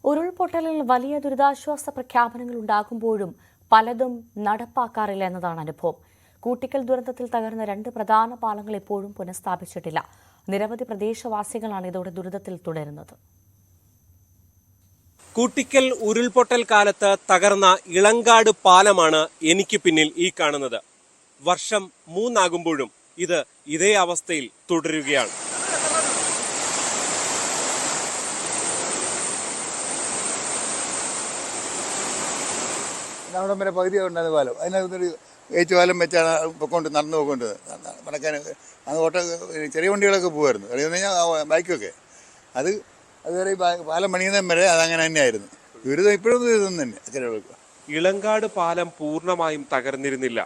ഉരുൾപൊട്ടലിൽ വലിയ ദുരിതാശ്വാസ പ്രഖ്യാപനങ്ങൾ ഉണ്ടാകുമ്പോഴും പലതും നടപ്പാക്കാറില്ല എന്നതാണ് അനുഭവം. കൂട്ടിക്കൽ ദുരന്തത്തിൽ തകർന്ന 2 പ്രധാന പാലങ്ങൾ ഇപ്പോഴും പുനഃസ്ഥാപിച്ചിട്ടില്ല. നിരവധി പ്രദേശവാസികളാണ് ഇതോടെ ദുരിതത്തിൽ തുടരുന്നത്. കൂട്ടിക്കൽ ഉരുൾപൊട്ടൽ കാലത്ത് തകർന്ന ഇളങ്കാട് പാലമാണ് എനിക്ക് പിന്നിൽ ഈ കാണുന്നത്. വർഷം 3 ആകുമ്പോഴും ഇത് ഇതേ അവസ്ഥയിൽ തുടരുകയാണ്. അവിടെ വരെ പകുതി ഉണ്ടായിരുന്ന പാലം, അതിനകത്തൊരു ഏറ്റുപാലം വെച്ചാണ് പൊക്കൊണ്ട് നടന്നു പോയിക്കൊണ്ടത്. നടക്കാൻ അത് ചെറിയ വണ്ടികളൊക്കെ പോകുമായിരുന്നു. കളിയെന്ന് കഴിഞ്ഞാൽ ബൈക്കൊക്കെ അതുവരെ പാലം പണിയുന്നതും വരെ അതങ്ങനെ തന്നെയായിരുന്നു. ദുരിതം ഇപ്പോഴും ദുരിതം തന്നെ. ചിലവർക്ക് ഇളങ്കാട് പാലം പൂർണ്ണമായും തകർന്നിരുന്നില്ല.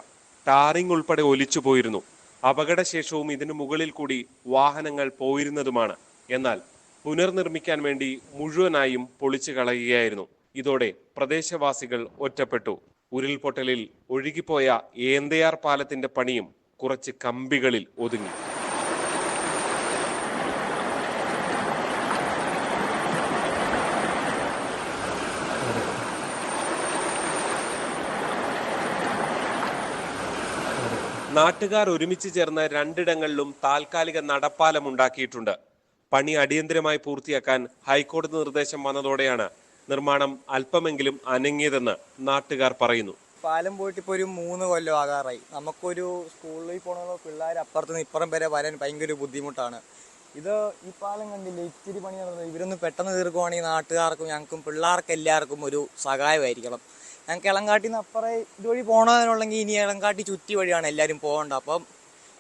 ടാറിംഗ് ഉൾപ്പെടെ ഒലിച്ചു പോയിരുന്നു. അപകടശേഷവും ഇതിനു മുകളിൽ കൂടി വാഹനങ്ങൾ പോയിരുന്നതുമാണ്. എന്നാൽ പുനർനിർമ്മിക്കാൻ വേണ്ടി മുഴുവനായും പൊളിച്ചു കളയുകയായിരുന്നു. ഇതോടെ പ്രദേശവാസികൾ ഒറ്റപ്പെട്ടു. ഉരുൾപൊട്ടലിൽ ഒഴുകിപ്പോയ ഏന്തയാർ പാലത്തിന്റെ പണിയും കുറച്ച് കമ്പികളിൽ ഒതുങ്ങി. നാട്ടുകാർ ഒരുമിച്ച് ചേർന്ന് 2ഇടങ്ങളിലും താൽക്കാലിക നടപ്പാലം ഉണ്ടാക്കിയിട്ടുണ്ട്. പണി അടിയന്തരമായി പൂർത്തിയാക്കാൻ ഹൈക്കോടതി നിർദ്ദേശം വന്നതോടെയാണ് നിർമ്മാണം അല്പമെങ്കിലും അനങ്ങിയതെന്ന് നാട്ടുകാർ പറയുന്നു. പാലം പോയിട്ട് ഇപ്പോൾ ഒരു 3 കൊല്ലം ആകാറായി. നമുക്കൊരു സ്കൂളിൽ പോകണ പിള്ളേർ അപ്പുറത്ത് നിന്ന് ഇപ്പുറം വരെ വരാൻ ഭയങ്കര ബുദ്ധിമുട്ടാണ്. ഈ പാലം കണ്ടില്ലേ, ഇച്ചിരി പണി നടന്നത്. ഇവരൊന്ന് പെട്ടെന്ന് തീർക്കുവാണെങ്കിൽ നാട്ടുകാർക്കും ഞങ്ങൾക്കും പിള്ളേർക്കും എല്ലാവർക്കും ഒരു സഹായമായിരിക്കണം. ഞങ്ങൾക്ക് എളങ്കാട്ടിൽ നിന്ന് അപ്പുറം ഇതുവഴി പോകണമെന്നുണ്ടെങ്കിൽ ഇനി എളങ്കാട്ടി ചുറ്റി വഴിയാണ് എല്ലാവരും പോകേണ്ടത്. അപ്പം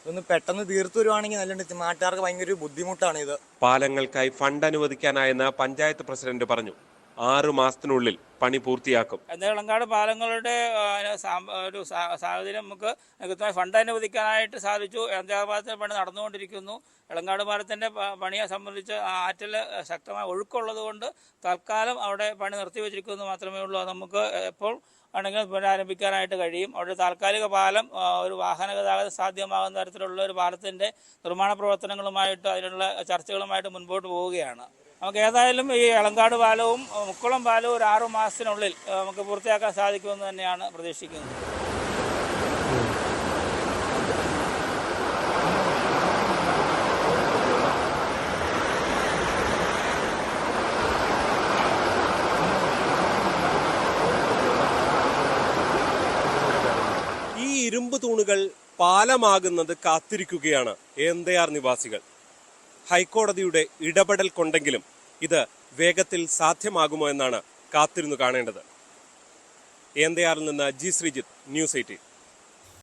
ഇതൊന്ന് പെട്ടെന്ന് തീർത്തു വരുവാണെങ്കിൽ നല്ലുണ്ട്. നാട്ടുകാർക്ക് ഭയങ്കര ബുദ്ധിമുട്ടാണ് ഇത്. പാലങ്ങൾക്കായി ഫണ്ട് അനുവദിക്കാനായെന്ന് പഞ്ചായത്ത് പ്രസിഡന്റ് പറഞ്ഞു. 6 മാസത്തിനുള്ളിൽ പണി പൂർത്തിയാക്കും. എളങ്കാട് പാലങ്ങളുടെ ഒരു സാഹചര്യം നമുക്ക് കൃത്യമായി ഫണ്ട് അനുവദിക്കാനായിട്ട് സാധിച്ചു. പാലത്തിന്റെ പണി നടന്നുകൊണ്ടിരിക്കുന്നു. എളങ്കാട് പാലത്തിന്റെ പണിയെ സംബന്ധിച്ച് ആറ്റിൽ ശക്തമായ ഒഴുക്കുള്ളത് കൊണ്ട് തൽക്കാലം അവിടെ പണി നിർത്തിവെച്ചിരിക്കുന്നു മാത്രമേ ഉള്ളൂ. നമുക്ക് എപ്പോൾ ആണെങ്കിലും പുനരാരംഭിക്കാനായിട്ട് കഴിയും. അവിടെ താൽക്കാലിക പാലം ഒരു വാഹന ഗതാഗതം സാധ്യമാകുന്ന തരത്തിലുള്ള ഒരു പാലത്തിന്റെ നിർമ്മാണ പ്രവർത്തനങ്ങളുമായിട്ട് അതിനുള്ള ചർച്ചകളുമായിട്ട് മുൻപോട്ട് പോവുകയാണ്. നമുക്ക് ഏതായാലും ഈ എളങ്കാട് പാലവും മുക്കുളം പാലവും ഒരു 6 മാസത്തിനുള്ളിൽ നമുക്ക് പൂർത്തിയാക്കാൻ സാധിക്കുമെന്ന് തന്നെയാണ് പ്രതീക്ഷിക്കുന്നത്. ഈ ഇരുമ്പ് തൂണുകൾ പാലമാകുന്നത് കാത്തിരിക്കുകയാണ് ഏന്തയാർ നിവാസികൾ. ഹൈക്കോടതിയുടെ ഇടപെടൽ കൊണ്ടെങ്കിലും ഇത് വേഗത്തിൽ സാധ്യമാകുമോ എന്നാണ് കാത്തിരുന്നു കാണേണ്ടത്. ഏന്തയാറിൽ നിന്ന് ജി ശ്രീജിത്ത്, ന്യൂസ് 18.